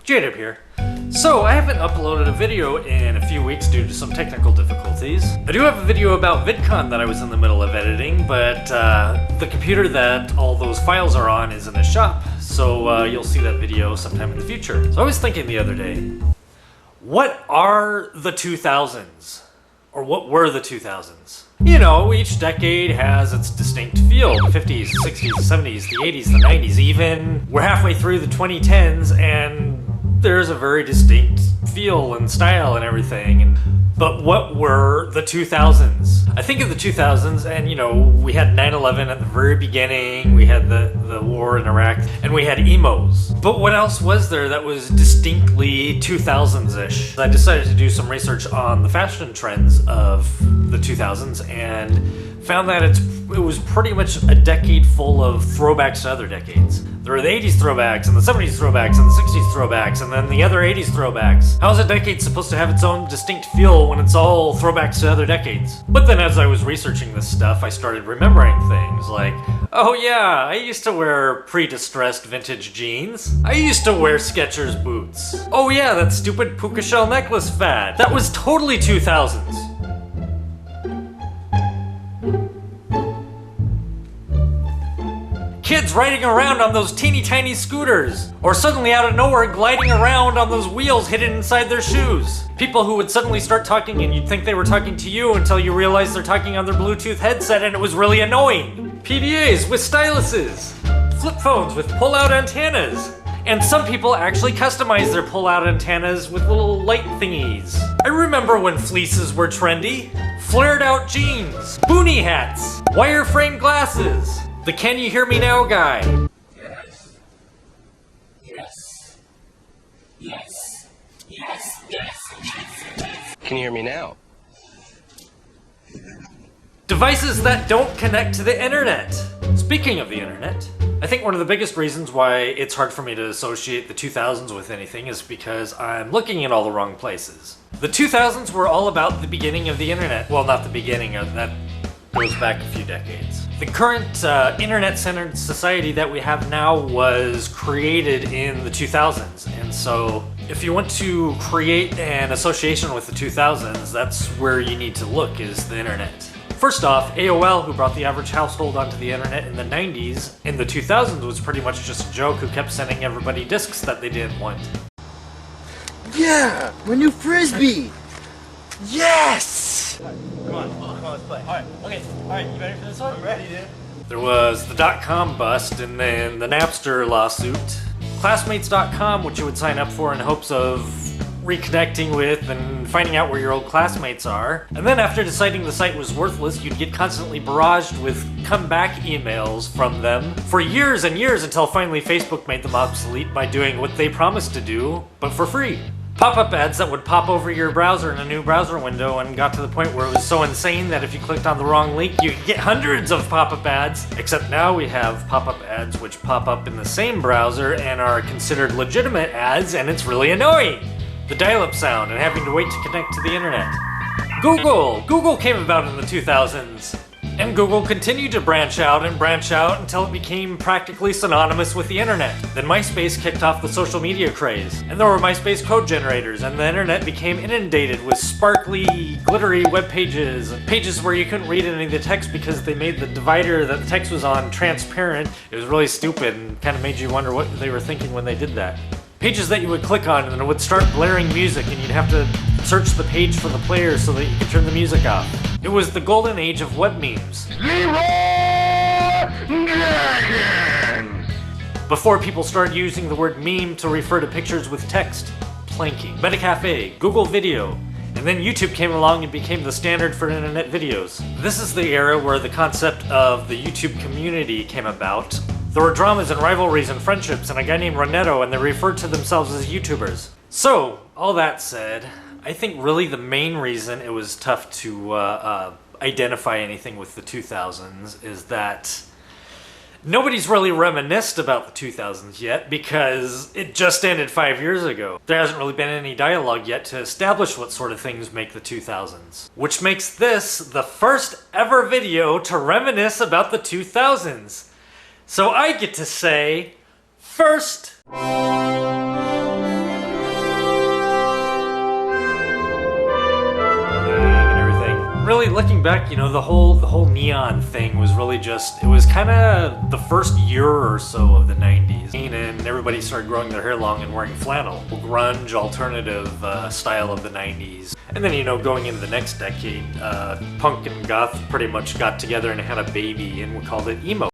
J-Dubb here. So, I haven't uploaded a video in a few weeks due to some technical difficulties. I do have a video about VidCon that I was in the middle of editing, but the computer that all those files are on is in the shop, so you'll see that video sometime in the future. So I was thinking the other day, what are the 2000s? Or what were the 2000s? You know, each decade has its distinct feel. The 50s, the 60s, the 70s, the 80s, the 90s even. We're halfway through the 2010s and there's a very distinct feel and style and everything. But what were the 2000s? I think of the 2000s and, you know, we had 9/11 at the very beginning, we had the war in Iraq, and we had emos. But what else was there that was distinctly 2000s-ish? I decided to do some research on the fashion trends of the 2000s and found that it was pretty much a decade full of throwbacks to other decades. There were the 80s throwbacks, and the 70s throwbacks, and the 60s throwbacks, and then the other 80s throwbacks. How is a decade supposed to have its own distinct feel when it's all throwbacks to other decades? But then as I was researching this stuff, I started remembering things like, oh yeah, I used to wear pre-distressed vintage jeans. I used to wear Skechers boots. Oh yeah, that stupid puka shell necklace fad. That was totally 2000s. Kids riding around on those teeny tiny scooters, or suddenly out of nowhere gliding around on those wheels hidden inside their shoes. People who would suddenly start talking and you'd think they were talking to you until you realize they're talking on their Bluetooth headset and it was really annoying. PDAs with styluses, flip phones with pull-out antennas, and some people actually customize their pull-out antennas with little light thingies. I remember when fleeces were trendy, flared out jeans, boonie hats, wireframe glasses, the "Can you hear me now" guy. Yes. Yes. Yes. Yes. Yes. Can you hear me now? Devices that don't connect to the internet. Speaking of the internet, I think one of the biggest reasons why it's hard for me to associate the 2000s with anything is because I'm looking in all the wrong places. The 2000s were all about the beginning of the internet. Well, not the beginning, that goes back a few decades. The current internet-centered society that we have now was created in the 2000s, and so if you want to create an association with the 2000s, that's where you need to look, is the internet. First off, AOL, who brought the average household onto the internet in the 90s, in the 2000s was pretty much just a joke who kept sending everybody discs that they didn't want. Yeah! My new Frisbee! Yes! Come on, let's play. Alright, you ready for this one? I'm ready, dude. There was the .com bust, and then the Napster lawsuit. Classmates.com, which you would sign up for in hopes of reconnecting with and finding out where your old classmates are. And then after deciding the site was worthless, you'd get constantly barraged with comeback emails from them for years and years until finally Facebook made them obsolete by doing what they promised to do, but for free. Pop-up ads that would pop over your browser in a new browser window, and got to the point where it was so insane that if you clicked on the wrong link, you could get hundreds of pop-up ads. Except now we have pop-up ads which pop up in the same browser and are considered legitimate ads, and it's really annoying. The dial-up sound and having to wait to connect to the internet. Google came about in the 2000s. And Google continued to branch out until it became practically synonymous with the internet. Then MySpace kicked off the social media craze, and there were MySpace code generators, and the internet became inundated with sparkly, glittery web pages, pages where you couldn't read any of the text because they made the divider that the text was on transparent. It was really stupid and kind of made you wonder what they were thinking when they did that. Pages that you would click on and then it would start blaring music and you'd have to search the page for the player so that you could turn the music off. It was the golden age of web memes. Before people started using the word meme to refer to pictures with text, planking, Metacafe, Google Video, and then YouTube came along and became the standard for internet videos. This is the era where the concept of the YouTube community came about. There were dramas and rivalries and friendships and a guy named Ronetto, and they referred to themselves as YouTubers. So, all that said, I think really the main reason it was tough to identify anything with the 2000s is that nobody's really reminisced about the 2000s yet because it just ended 5 years ago. There hasn't really been any dialogue yet to establish what sort of things make the 2000s. Which makes this the first ever video to reminisce about the 2000s. So I get to say, first... looking back, you know, the whole neon thing was really just, it was kind of the first year or so of the 90s. And everybody started growing their hair long and wearing flannel. Grunge, alternative style of the 90s. And then, you know, going into the next decade, punk and goth pretty much got together and had a baby, and we called it emo.